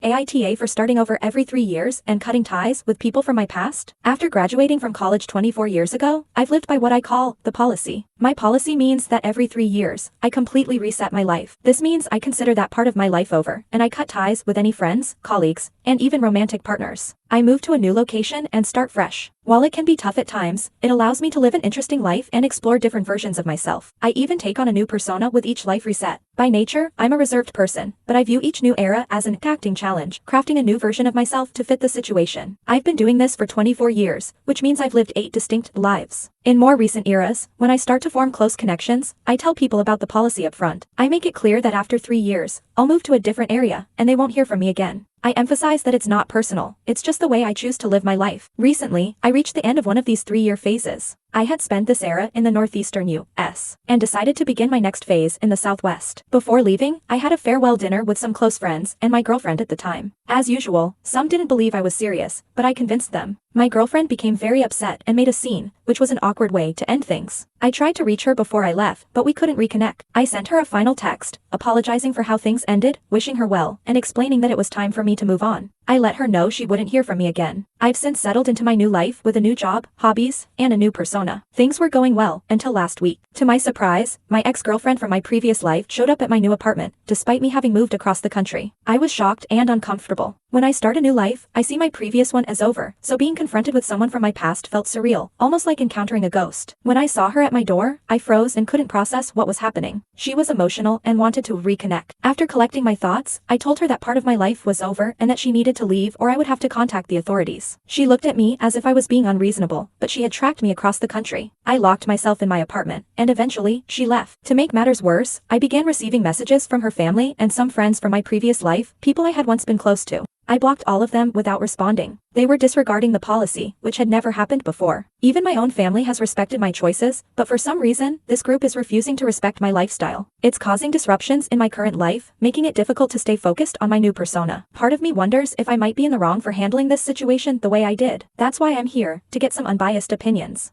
AITA for starting over every 3 years and cutting ties with people from my past? After graduating from college 24 years ago, I've lived by what I call the policy. My policy means that every 3 years, I completely reset my life. This means I consider that part of my life over, and I cut ties with any friends, colleagues, and even romantic partners. I move to a new location and start fresh. While it can be tough at times, it allows me to live an interesting life and explore different versions of myself. I even take on a new persona with each life reset. By nature, I'm a reserved person, but I view each new era as an acting challenge, crafting a new version of myself to fit the situation. I've been doing this for 24 years, which means I've lived 8 distinct lives. In more recent eras, when I start to form close connections, I tell people about the policy up front. I make it clear that after 3 years, I'll move to a different area, and they won't hear from me again. I emphasize that it's not personal, it's just the way I choose to live my life. Recently, I reached the end of one of these 3-year phases. I had spent this era in the northeastern US, and decided to begin my next phase in the southwest. Before leaving, I had a farewell dinner with some close friends and my girlfriend at the time. As usual, some didn't believe I was serious, but I convinced them. My girlfriend became very upset and made a scene, which was an awkward way to end things. I tried to reach her before I left, but we couldn't reconnect. I sent her a final text, apologizing for how things ended, wishing her well, and explaining that it was time for me to move on. I let her know she wouldn't hear from me again. I've since settled into my new life with a new job, hobbies, and a new persona. Things were going well until last week. To my surprise, my ex-girlfriend from my previous life showed up at my new apartment, despite me having moved across the country. I was shocked and uncomfortable. When I start a new life, I see my previous one as over, so being confronted with someone from my past felt surreal, almost like encountering a ghost. When I saw her at my door, I froze and couldn't process what was happening. She was emotional and wanted to reconnect. After collecting my thoughts, I told her that part of my life was over and that she needed to leave or I would have to contact the authorities. She looked at me as if I was being unreasonable, but she had tracked me across the country. I locked myself in my apartment, and eventually, she left. To make matters worse, I began receiving messages from her family and some friends from my previous life, people I had once been close to. I blocked all of them without responding. They were disregarding the policy, which had never happened before. Even my own family has respected my choices, but for some reason, this group is refusing to respect my lifestyle. It's causing disruptions in my current life, making it difficult to stay focused on my new persona. Part of me wonders if I might be in the wrong for handling this situation the way I did. That's why I'm here, to get some unbiased opinions.